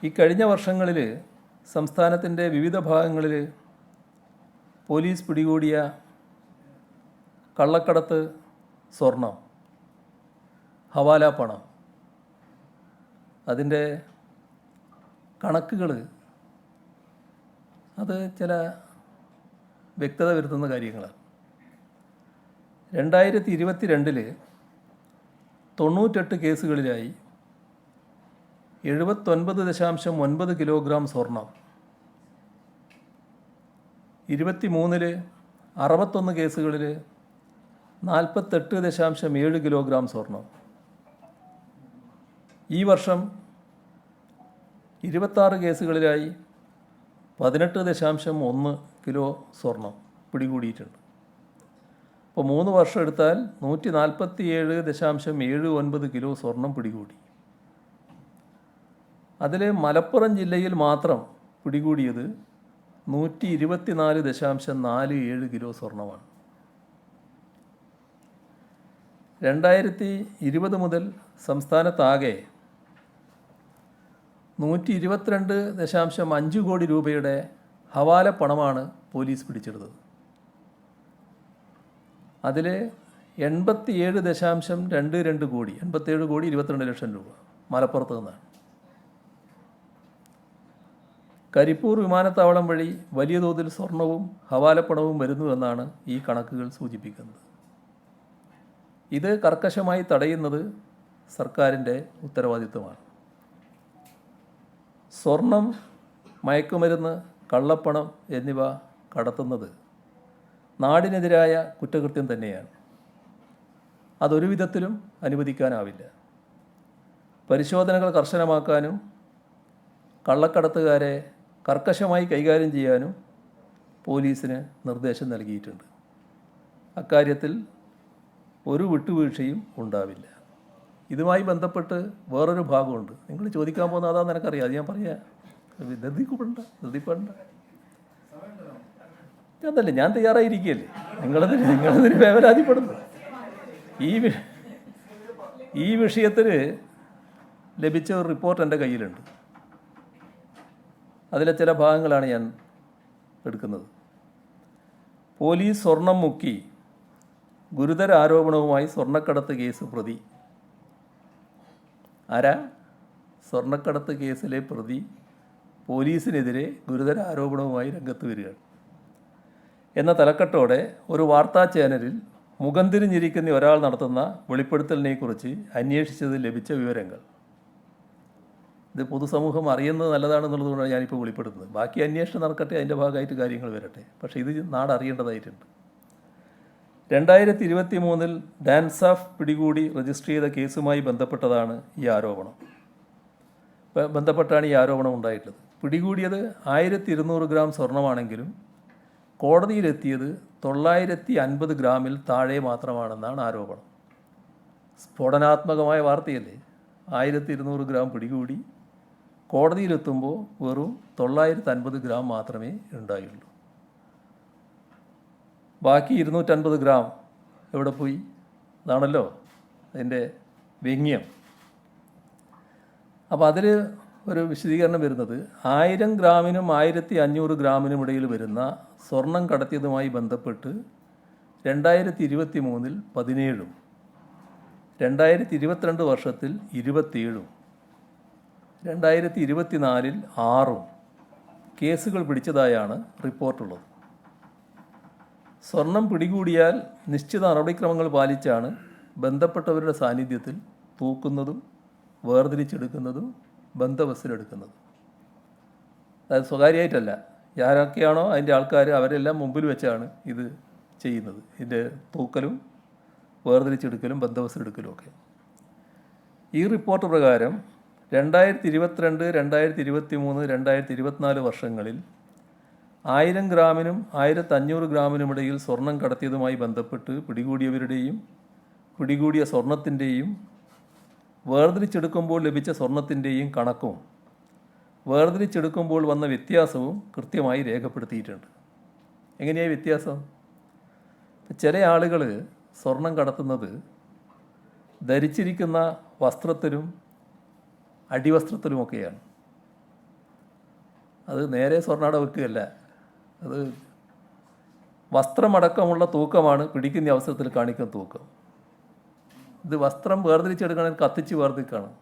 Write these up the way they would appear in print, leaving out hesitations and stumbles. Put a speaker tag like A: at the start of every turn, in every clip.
A: ഈ കഴിഞ്ഞ വർഷങ്ങളിൽ സംസ്ഥാനത്തിൻ്റെ വിവിധ ഭാഗങ്ങളിൽ പോലീസ് പിടികൂടിയ കള്ളക്കടത്ത് സ്വർണം, ഹവാല പണം, അതിൻ്റെ കണക്കുകൾ അത് ചില വ്യക്തത വരുത്തുന്ന കാര്യങ്ങളാണ്. 2022 98 കേസുകളിലായി 79.9 കിലോഗ്രാം സ്വർണം, 23 61 കേസുകളിൽ 48.7 കിലോഗ്രാം സ്വർണം. ഈ വർഷം 26 കേസുകളിലായി 18.1 കിലോ സ്വർണം പിടികൂടിയിട്ടുണ്ട്. അപ്പോൾ 3 വർഷം എടുത്താൽ 147.79 കിലോ സ്വർണം പിടികൂടി. അതിൽ മലപ്പുറം ജില്ലയിൽ മാത്രം പിടികൂടിയത് 124.47 കിലോ സ്വർണമാണ്. 2020 മുതൽ സംസ്ഥാനത്താകെ 122.5 കോടി രൂപയുടെ ഹവാല പണമാണ് പോലീസ് പിടിച്ചെടുത്തത്. അതിൽ 87.22 കോടി, 87 കോടി 22 ലക്ഷം രൂപ മലപ്പുറത്ത് നിന്നാണ്. കരിപ്പൂർ വിമാനത്താവളം വഴി വലിയ തോതിൽ സ്വർണവും ഹവാലപ്പണവും വരുന്നുവെന്നാണ് ഈ കണക്കുകൾ സൂചിപ്പിക്കുന്നത്. ഇത് കർക്കശമായി തടയുന്നത് സർക്കാരിൻ്റെ ഉത്തരവാദിത്വമാണ്. സ്വർണം, മയക്കുമരുന്ന്, കള്ളപ്പണം എന്നിവ കടത്തുന്നത് നാടിനെതിരായ കുറ്റകൃത്യം തന്നെയാണ്. അതൊരു വിധത്തിലും അനുവദിക്കാനാവില്ല. പരിശോധനകൾ കർശനമാക്കാനും കള്ളക്കടത്തുകാരെ കർക്കശമായി കൈകാര്യം ചെയ്യാനും പോലീസിന് നിർദ്ദേശം നൽകിയിട്ടുണ്ട്. അക്കാര്യത്തിൽ ഒരു വിട്ടുവീഴ്ചയും ഉണ്ടാവില്ല. ഇതുമായി ബന്ധപ്പെട്ട് വേറൊരു ഭാഗമുണ്ട്. നിങ്ങൾ ചോദിക്കാൻ പോകുന്ന അതാണെന്ന് എനിക്കറിയാം. അത് ഞാൻ പറയാം. ധൃതിപ്പെടണ്ട. അതല്ല, ഞാൻ തയ്യാറായിരിക്കുകയല്ലേ. നിങ്ങളതിന് വേവലാതിപ്പെടുന്നു. ഈ വിഷയത്തിൽ ലഭിച്ച ഒരു റിപ്പോർട്ട് എൻ്റെ കയ്യിലുണ്ട്. അതിലെ ചില ഭാഗങ്ങളാണ് ഞാൻ എടുക്കുന്നത്. പോലീസ് സ്വർണം മുക്കി ഗുരുതര ആരോപണവുമായി സ്വർണ്ണക്കടത്ത് കേസ് പ്രതി. ആരാ? സ്വർണ്ണക്കടത്ത് കേസിലെ പ്രതി പോലീസിനെതിരെ ഗുരുതര ആരോപണവുമായി രംഗത്ത് വരികയാണ് എന്ന തലക്കെട്ടോടെ ഒരു വാർത്താ ചാനലിൽ മുഖം തിരിഞ്ഞിരിക്കുന്ന ഒരാൾ നടത്തുന്ന വെളിപ്പെടുത്തലിനെക്കുറിച്ച് അന്വേഷിച്ചതിൽ ലഭിച്ച വിവരങ്ങൾ. ഇത് പൊതുസമൂഹം അറിയുന്നത് നല്ലതാണെന്നുള്ളതുകൊണ്ടാണ് ഞാനിപ്പോൾ വെളിപ്പെടുത്തുന്നത്. ബാക്കി അന്വേഷണം നടക്കട്ടെ, അതിൻ്റെ ഭാഗമായിട്ട് കാര്യങ്ങൾ വരട്ടെ. പക്ഷേ ഇത് നാടറിയേണ്ടതായിട്ടുണ്ട്. 2023 ഡാൻസാഫ് പിടികൂടി രജിസ്റ്റർ ചെയ്ത കേസുമായി ബന്ധപ്പെട്ടാണ് ഈ ആരോപണം ഉണ്ടായിട്ടുള്ളത്. പിടികൂടിയത് 1200 ഗ്രാം സ്വർണമാണെങ്കിലും കോടതിയിലെത്തിയത് 950 ഗ്രാമിൽ താഴെ മാത്രമാണെന്നാണ് ആരോപണം. സ്ഫോടനാത്മകമായ വാർത്തയല്ലേ. 1200 ഗ്രാം പിടികൂടി, കോടതിയിലെത്തുമ്പോൾ വെറും 950 ഗ്രാം മാത്രമേ ഉണ്ടായുള്ളൂ. ബാക്കി 250 ഗ്രാം എവിടെ പോയി? അതാണല്ലോ അതിൻ്റെ വ്യംഗ്യം. അപ്പോൾ അതിൽ ഒരു വിശദീകരണം വരുന്നത് 1000 ഗ്രാമിനും 1500 ഗ്രാമിനും ഇടയിൽ വരുന്ന സ്വർണം കടത്തിയതുമായി ബന്ധപ്പെട്ട് 2023 17, 2022 വർഷത്തിൽ 27, 2024 6 കേസുകൾ പിടിച്ചതായാണ് റിപ്പോർട്ടുള്ളത്. സ്വർണം പിടികൂടിയാൽ നിശ്ചിത നടപടിക്രമങ്ങൾ പാലിച്ചാണ് ബന്ധപ്പെട്ടവരുടെ സാന്നിധ്യത്തിൽ തൂക്കുന്നതും വേർതിരിച്ചെടുക്കുന്നതും ബന്ധവസ്സിലെടുക്കുന്നതും. അതായത് സ്വകാര്യമായിട്ടല്ല. ആരൊക്കെയാണോ അതിൻ്റെ ആൾക്കാർ അവരെല്ലാം മുമ്പിൽ വെച്ചാണ് ഇത് ചെയ്യുന്നത്. ഇതിൻ്റെ തൂക്കലും വേർതിരിച്ചെടുക്കലും ബന്ധവസ്സിലെടുക്കലും ഒക്കെ. ഈ റിപ്പോർട്ട് പ്രകാരം 2022, 2023, 2024 വർഷങ്ങളിൽ 1000 ഗ്രാമിനും 1500 ഗ്രാമിനും ഇടയിൽ സ്വർണം കടത്തിയതുമായി ബന്ധപ്പെട്ട് പിടികൂടിയവരുടെയും പിടികൂടിയ സ്വർണത്തിൻ്റെയും വേർതിരിച്ചെടുക്കുമ്പോൾ ലഭിച്ച സ്വർണത്തിൻ്റെയും കണക്കും വേർതിരിച്ചെടുക്കുമ്പോൾ വന്ന വ്യത്യാസവും കൃത്യമായി രേഖപ്പെടുത്തിയിട്ടുണ്ട്. എങ്ങനെയായി വ്യത്യാസം? ചില ആളുകൾ സ്വർണം കടത്തുന്നത് ധരിച്ചിരിക്കുന്ന വസ്ത്രത്തിലും അടിവസ്ത്രത്തിലുമൊക്കെയാണ്. അത് നേരെ സ്വർണ്ണാട വെക്കുകയല്ല, അത് വസ്ത്രമടക്കമുള്ള തൂക്കമാണ് പിടിക്കുന്ന അവസരത്തിൽ കാണിക്കുന്ന തൂക്കം. ഇത് വസ്ത്രം വേർതിരിച്ചെടുക്കണമെങ്കിൽ കത്തിച്ച് വേർതിരിക്കണം.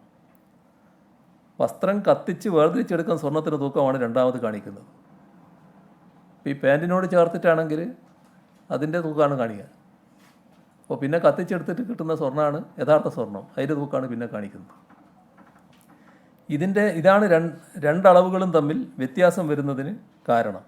A: വസ്ത്രം കത്തിച്ച് വേർതിരിച്ചെടുക്കുന്ന സ്വർണ്ണത്തിൻ്റെ തൂക്കമാണ് രണ്ടാമത് കാണിക്കുന്നത്. ഈ പാൻറ്റിനോട് ചേർത്തിട്ടാണെങ്കിൽ അതിൻ്റെ തൂക്കമാണ് കാണിക്കുക. അപ്പോൾ പിന്നെ കത്തിച്ചെടുത്തിട്ട് കിട്ടുന്ന സ്വർണ്ണമാണ് യഥാർത്ഥ സ്വർണം, അതിൻ്റെ തൂക്കമാണ് പിന്നെ കാണിക്കുന്നത്. ഇതാണ് രണ്ടളവുകളും തമ്മിൽ വ്യത്യാസം വരുന്നതിന് കാരണം.